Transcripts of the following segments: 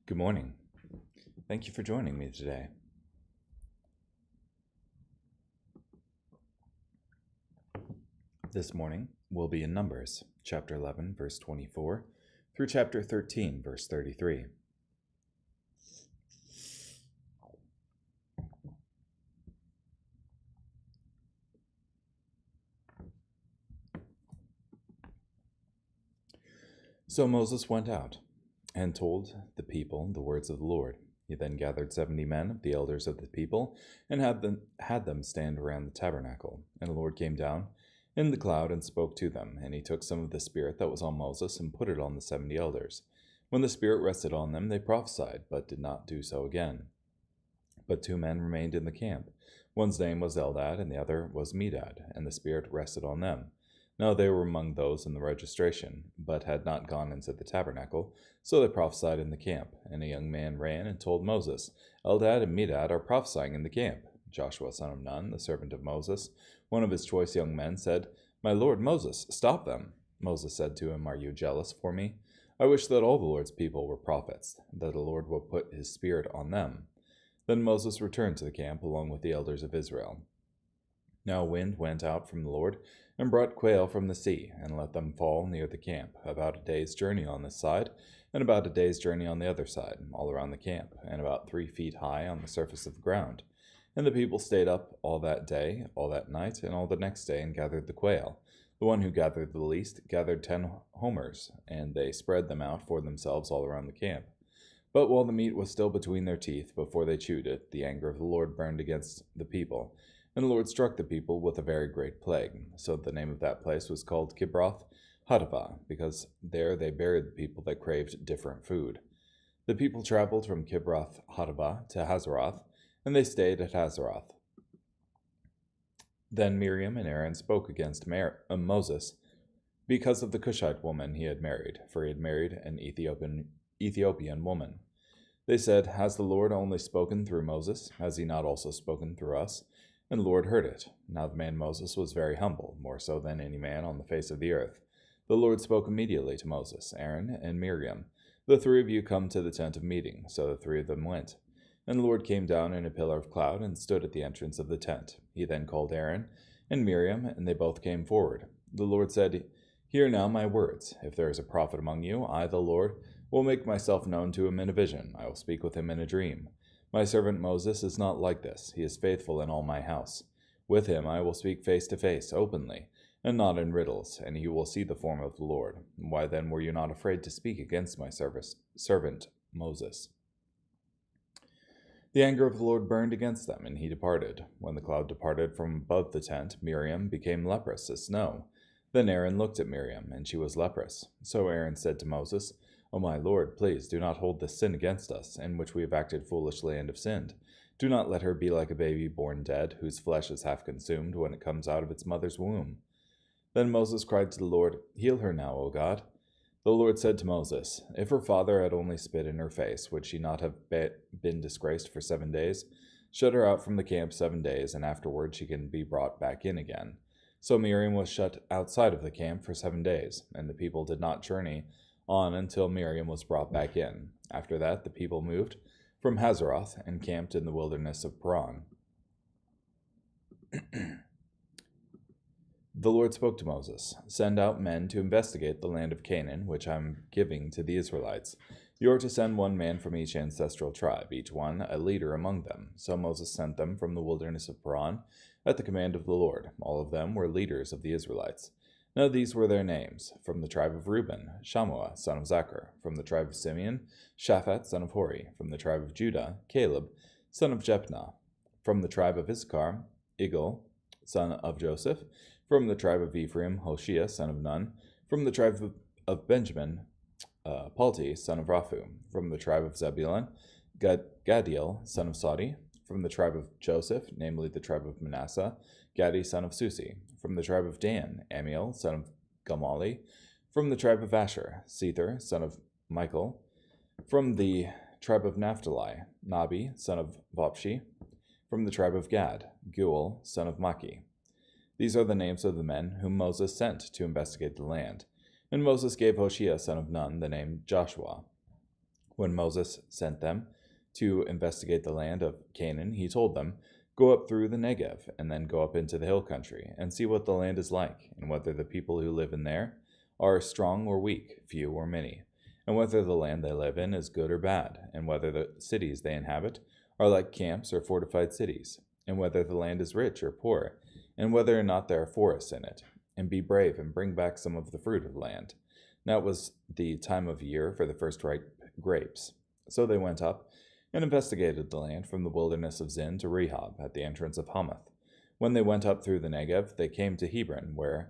Good morning. Thank you for joining me today. This morning we'll be in Numbers, chapter 11, verse 24, through chapter 13, verse 33. So Moses went out and told the people the words of the Lord. He then gathered 70 men of the elders of the people and had them stand around the tabernacle. And the Lord came down in the cloud and spoke to them. And he took some of the spirit that was on Moses and put it on the 70 elders. When the spirit rested on them, they prophesied, but did not do so again. But 2 men remained in the camp. One's name was Eldad, and the other was Medad, and the spirit rested on them. Now they were among those in the registration, but had not gone into the tabernacle, so they prophesied in the camp. And a young man ran and told Moses, Eldad and Medad are prophesying in the camp. Joshua son of Nun, the servant of Moses, one of his choice young men, said, My lord Moses, stop them. Moses said to him, Are you jealous for me? I wish that all the Lord's people were prophets, that the Lord will put his spirit on them. Then Moses returned to the camp along with the elders of Israel. Now a wind went out from the Lord, and brought quail from the sea, and let them fall near the camp, about a day's journey on this side, and about a day's journey on the other side, all around the camp, and about 3 feet high on the surface of the ground. And the people stayed up all that day, all that night, and all the next day, and gathered the quail. The one who gathered the least gathered 10 homers, and they spread them out for themselves all around the camp. But while the meat was still between their teeth, before they chewed it, the anger of the Lord burned against the people. And the Lord struck the people with a very great plague. So the name of that place was called Kibroth Hattaavah, because there they buried the people that craved different food. The people traveled from Kibroth Hattaavah to Hazeroth, and they stayed at Hazeroth. Then Miriam and Aaron spoke against Moses because of the Cushite woman he had married, for he had married an Ethiopian woman. They said, Has the Lord only spoken through Moses? Has he not also spoken through us? And the Lord heard it. Now the man Moses was very humble, more so than any man on the face of the earth. The Lord spoke immediately to Moses, Aaron, and Miriam. The 3 of you come to the tent of meeting. So the 3 of them went. And the Lord came down in a pillar of cloud and stood at the entrance of the tent. He then called Aaron and Miriam, and they both came forward. The Lord said, Hear now my words. If there is a prophet among you, I, the Lord, will make myself known to him in a vision. I will speak with him in a dream. My servant Moses is not like this. He is faithful in all my house. With him I will speak face to face, openly, and not in riddles, and he will see the form of the Lord. Why then were you not afraid to speak against my servant Moses? The anger of the Lord burned against them, and he departed. When the cloud departed from above the tent, Miriam became leprous as snow. Then Aaron looked at Miriam, and she was leprous. So Aaron said to Moses, O my Lord, please do not hold this sin against us, in which we have acted foolishly and have sinned. Do not let her be like a baby born dead, whose flesh is half consumed when it comes out of its mother's womb. Then Moses cried to the Lord, Heal her now, O God. The Lord said to Moses, If her father had only spit in her face, would she not have been disgraced for 7 days? Shut her out from the camp 7 days, and afterward she can be brought back in again. So Miriam was shut outside of the camp for 7 days, and the people did not journey on until Miriam was brought back in. After that, the people moved from Hazeroth and camped in the wilderness of Paran. The Lord spoke to Moses, Send out men to investigate the land of Canaan, which I am giving to the Israelites. You are to send 1 man from each ancestral tribe, each one a leader among them. So Moses sent them from the wilderness of Paran at the command of the Lord. All of them were leaders of the Israelites. Now these were their names. From the tribe of Reuben, Shammua, son of Zachar. From the tribe of Simeon, Shaphat, son of Hori. From the tribe of Judah, Caleb, son of Jephunneh. From the tribe of Issachar, Igal, son of Joseph. From the tribe of Ephraim, Hoshea, son of Nun. From the tribe of Benjamin, Palti, son of Raphu. From the tribe of Zebulun, Gadiel, son of Sodi. From the tribe of Joseph, namely the tribe of Manasseh, Gadi, son of Susi. From the tribe of Dan, Amiel, son of Gamali. From the tribe of Asher, Sether, son of Michael. From the tribe of Naphtali, Nabi, son of Vopshi. From the tribe of Gad, Guel, son of Maki. These are the names of the men whom Moses sent to investigate the land. And Moses gave Hoshea, son of Nun, the name Joshua. When Moses sent them to investigate the land of Canaan, he told them, "Go up through the Negev, and then go up into the hill country, and see what the land is like, and whether the people who live in there are strong or weak, few or many, and whether the land they live in is good or bad, and whether the cities they inhabit are like camps or fortified cities, and whether the land is rich or poor, and whether or not there are forests in it, and be brave and bring back some of the fruit of the land." Now it was the time of year for the first ripe grapes. So they went up and investigated the land from the wilderness of Zin to Rehob at the entrance of Hamath. When they went up through the Negev, they came to Hebron, where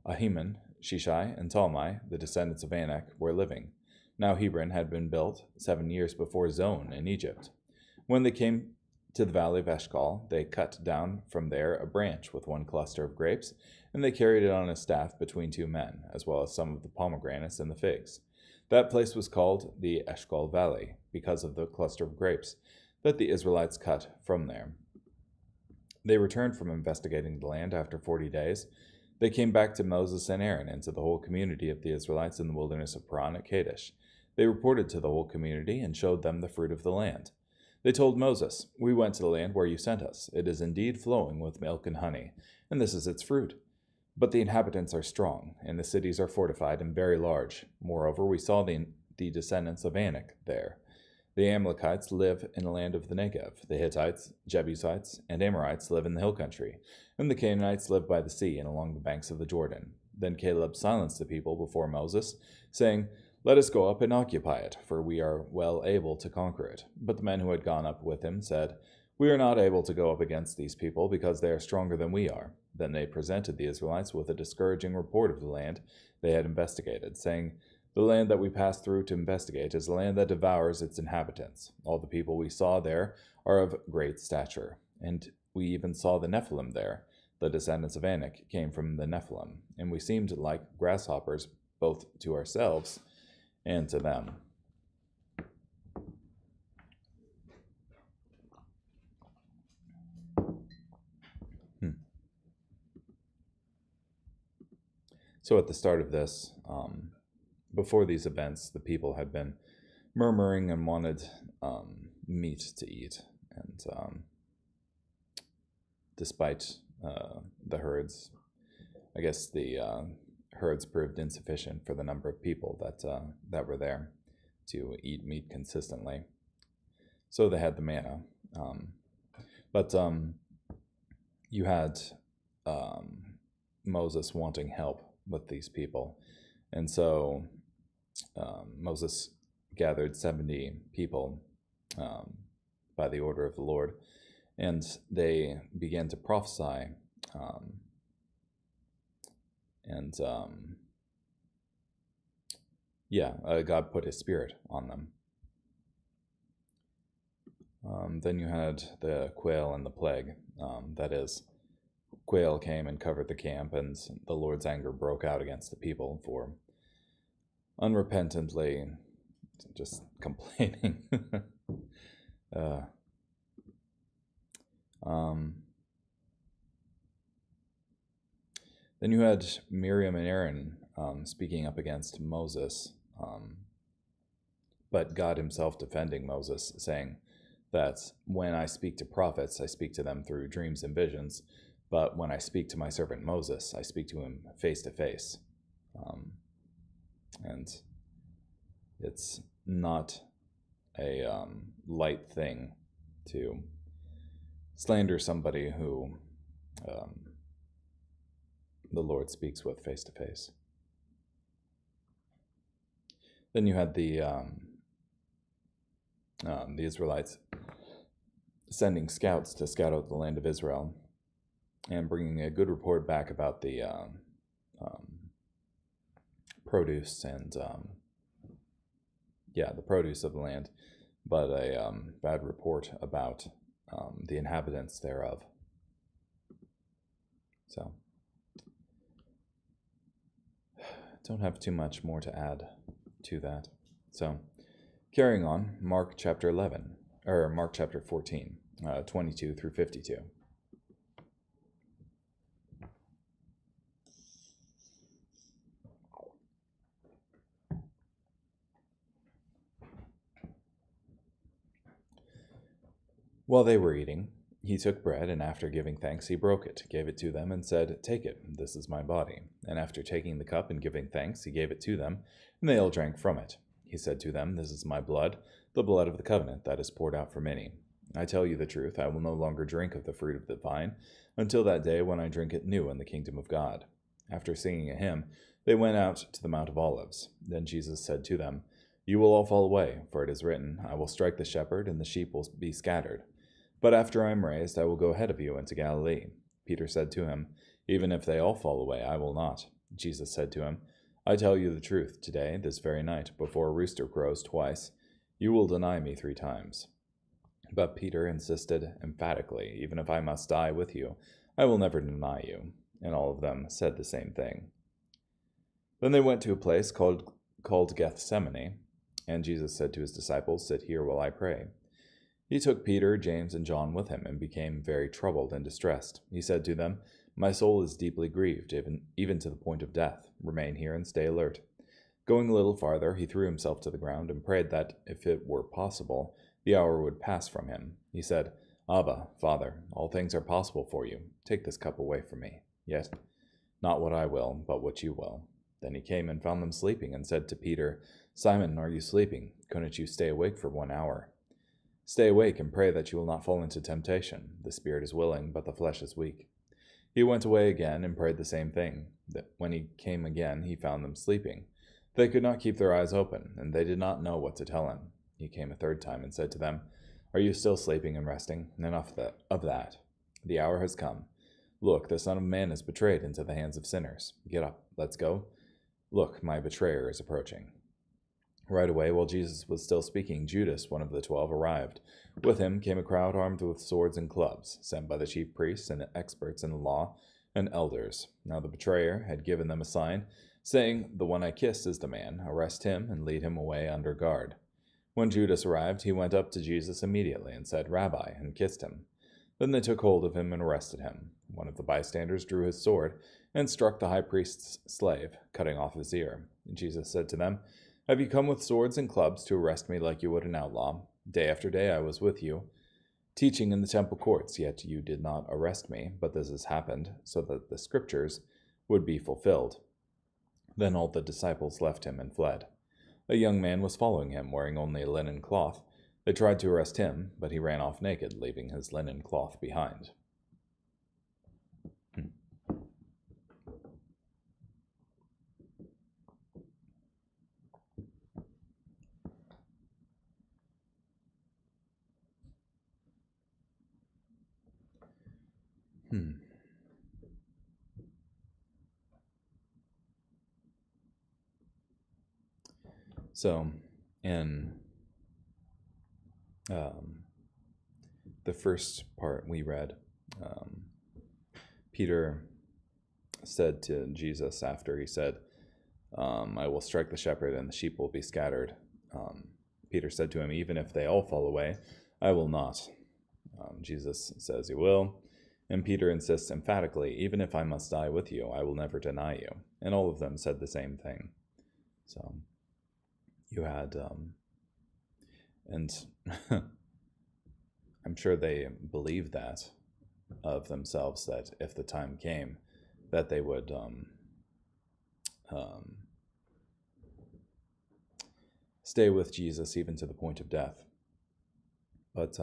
Ahiman, Shishai, and Talmai, the descendants of Anak, were living. Now Hebron had been built 7 years before Zon in Egypt. When they came to the valley of Eshcol, they cut down from there a branch with one cluster of grapes, and they carried it on a staff between 2 men, as well as some of the pomegranates and the figs. That place was called the Eshcol Valley, because of the cluster of grapes that the Israelites cut from there. They returned from investigating the land after 40 days. They came back to Moses and Aaron and to the whole community of the Israelites in the wilderness of Paran at Kadesh. They reported to the whole community and showed them the fruit of the land. They told Moses, "We went to the land where you sent us. It is indeed flowing with milk and honey, and this is its fruit. But the inhabitants are strong, and the cities are fortified and very large. Moreover, we saw the descendants of Anak there. The Amalekites live in the land of the Negev. The Hittites, Jebusites, and Amorites live in the hill country, and the Canaanites live by the sea and along the banks of the Jordan." Then Caleb silenced the people before Moses, saying, "Let us go up and occupy it, for we are well able to conquer it." But the men who had gone up with him said, "We are not able to go up against these people, because they are stronger than we are." Then they presented the Israelites with a discouraging report of the land they had investigated, saying, "The land that we passed through to investigate is a land that devours its inhabitants. All the people we saw there are of great stature, and we even saw the Nephilim there. The descendants of Anak came from the Nephilim, and we seemed like grasshoppers both to ourselves and to them." So at the start of this, before these events, the people had been murmuring and wanted meat to eat. And despite the herds, I guess the herds proved insufficient for the number of people that were there to eat meat consistently. So they had the manna. But you had Moses wanting help with these people. And so Moses gathered 70 people by the order of the Lord, and they began to prophesy. God put his spirit on them. Then you had the quail and the plague. That is, quail came and covered the camp, and the Lord's anger broke out against the people for unrepentantly just complaining. Then you had Miriam and Aaron speaking up against Moses, but God himself defending Moses, saying that when I speak to prophets, I speak to them through dreams and visions, but when I speak to my servant Moses, I speak to him face to face. And it's not a light thing to slander somebody who the Lord speaks with face to face. Then you had the Israelites sending scouts to scout out the land of Israel and bringing a good report back about the produce and the produce of the land, but a bad report about the inhabitants thereof. So, don't have too much more to add to that. So, carrying on, Mark chapter 14, 22 through 52. While they were eating, he took bread, and after giving thanks, he broke it, gave it to them, and said, "Take it, this is my body." And after taking the cup and giving thanks, he gave it to them, and they all drank from it. He said to them, "This is my blood, the blood of the covenant that is poured out for many. I tell you the truth, I will no longer drink of the fruit of the vine until that day when I drink it new in the kingdom of God." After singing a hymn, they went out to the Mount of Olives. Then Jesus said to them, "You will all fall away, for it is written, I will strike the shepherd, and the sheep will be scattered. But after I am raised, I will go ahead of you into Galilee." Peter said to him, "Even if they all fall away, I will not." Jesus said to him, "I tell you the truth, today, this very night, before a rooster crows twice, you will deny me 3 times. But Peter insisted emphatically, "Even if I must die with you, I will never deny you." And all of them said the same thing. Then they went to a place called Gethsemane, and Jesus said to his disciples, "Sit here while I pray." He took Peter, James, and John with him, and became very troubled and distressed. He said to them, "My soul is deeply grieved, even to the point of death. Remain here and stay alert." Going a little farther, he threw himself to the ground and prayed that, if it were possible, the hour would pass from him. He said, "Abba, Father, all things are possible for you. Take this cup away from me. Yet, not what I will, but what you will." Then he came and found them sleeping, and said to Peter, "Simon, are you sleeping? Couldn't you stay awake for 1 hour? Stay awake and pray that you will not fall into temptation. The spirit is willing, but the flesh is weak." He went away again and prayed the same thing. When he came again, he found them sleeping. They could not keep their eyes open, and they did not know what to tell him. He came a 3rd time and said to them, "Are you still sleeping and resting? Enough of that. The hour has come. Look, the Son of Man is betrayed into the hands of sinners. Get up, let's go. Look, my betrayer is approaching." Right away, while Jesus was still speaking, Judas, one of the 12, arrived. With him came a crowd armed with swords and clubs, sent by the chief priests and experts in the law and elders. Now the betrayer had given them a sign, saying, "The one I kissed is the man. Arrest him and lead him away under guard." When Judas arrived, he went up to Jesus immediately and said, "Rabbi," and kissed him. Then they took hold of him and arrested him. One of the bystanders drew his sword and struck the high priest's slave, cutting off his ear. Jesus said to them, "Have you come with swords and clubs to arrest me like you would an outlaw? Day after day I was with you, teaching in the temple courts, yet you did not arrest me, but this has happened so that the scriptures would be fulfilled." Then all the disciples left him and fled. A young man was following him, wearing only a linen cloth. They tried to arrest him, but he ran off naked, leaving his linen cloth behind. So, in the first part we read, Peter said to Jesus after he said, "I will strike the shepherd and the sheep will be scattered." Peter said to him, "Even if they all fall away, I will not." Jesus says he will. And Peter insists emphatically, "Even if I must die with you, I will never deny you." And all of them said the same thing. So you had, and I'm sure they believed that of themselves, that if the time came, that they would stay with Jesus even to the point of death. But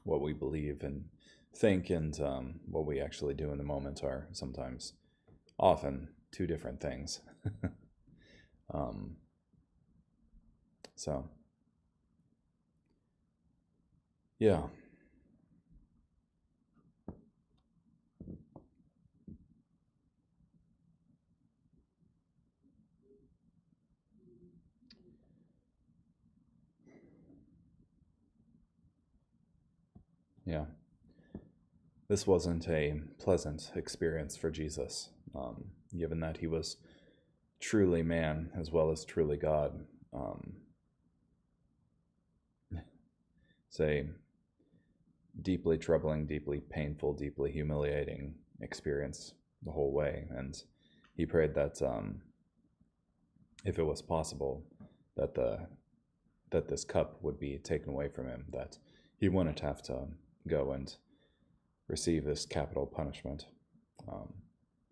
what we believe and think and what we actually do in the moment are sometimes, often, 2 different things. So, yeah. Yeah. This wasn't a pleasant experience for Jesus, given that he was truly man as well as truly God. It's a deeply troubling, deeply painful, deeply humiliating experience the whole way. And he prayed that if it was possible, that the that this cup would be taken away from him, that he wouldn't have to go and receive this capital punishment.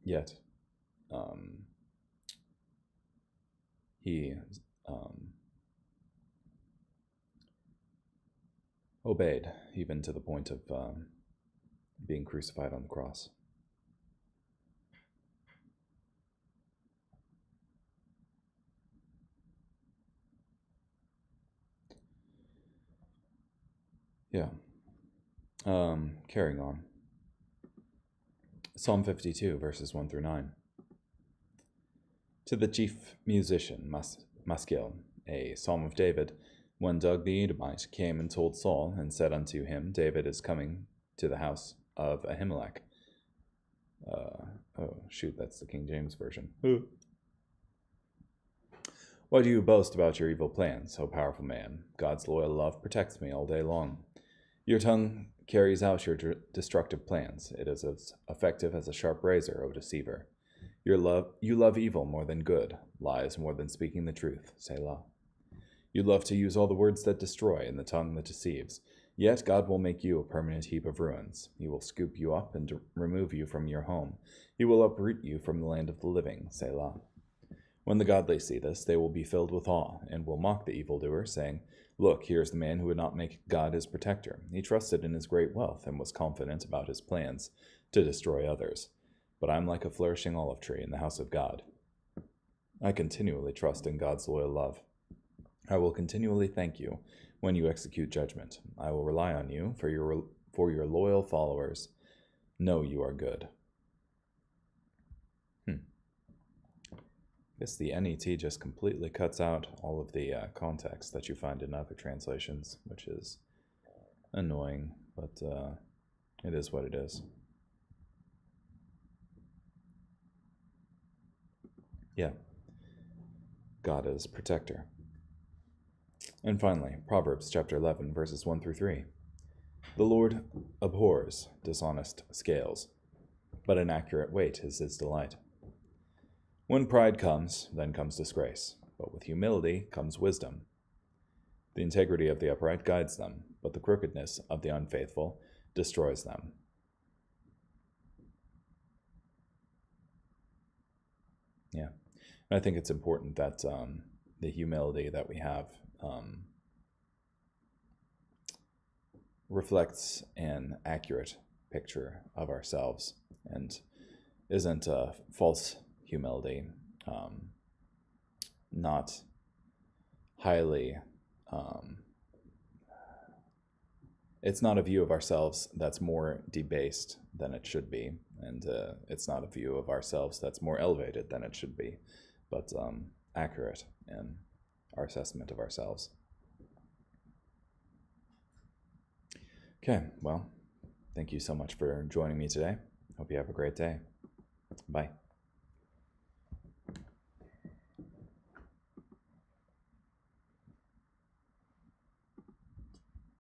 Yet, he obeyed, even to the point of being crucified on the cross. Yeah. Carrying on. Psalm 52, verses 1 through 9. To the chief musician, Maskil, a psalm of David, when Doeg the Edomite came and told Saul, and said unto him, David is coming to the house of Ahimelech. That's the King James Version. Why do you boast about your evil plans, O powerful man? God's loyal love protects me all day long. Your tongue carries out your destructive plans. It is as effective as a sharp razor, O deceiver. You love evil more than good, lies more than speaking the truth. Selah. You love to use all the words that destroy and the tongue that deceives. Yet God will make you a permanent heap of ruins. He will scoop you up and remove you from your home. He will uproot you from the land of the living. Selah. When the godly see this, they will be filled with awe, and will mock the evildoer, saying, Look, here is the man who would not make God his protector. He trusted in his great wealth, and was confident about his plans to destroy others. But I am like a flourishing olive tree in the house of God. I continually trust in God's loyal love. I will continually thank you when you execute judgment. I will rely on you, for your loyal followers know you are good. I guess the NET just completely cuts out all of the context that you find in other translations, which is annoying, but it is what it is. Yeah, God is protector. And finally, Proverbs chapter 11, verses 1 through 3. The Lord abhors dishonest scales, but an accurate weight is his delight. When pride comes, then comes disgrace, but with humility comes wisdom. The integrity of the upright guides them, but the crookedness of the unfaithful destroys them. Yeah, and I think it's important that the humility that we have reflects an accurate picture of ourselves and isn't a false humility, not highly, it's not a view of ourselves that's more debased than it should be, and it's not a view of ourselves that's more elevated than it should be, but accurate in our assessment of ourselves. Okay, well, thank you so much for joining me today. Hope you have a great day. Bye.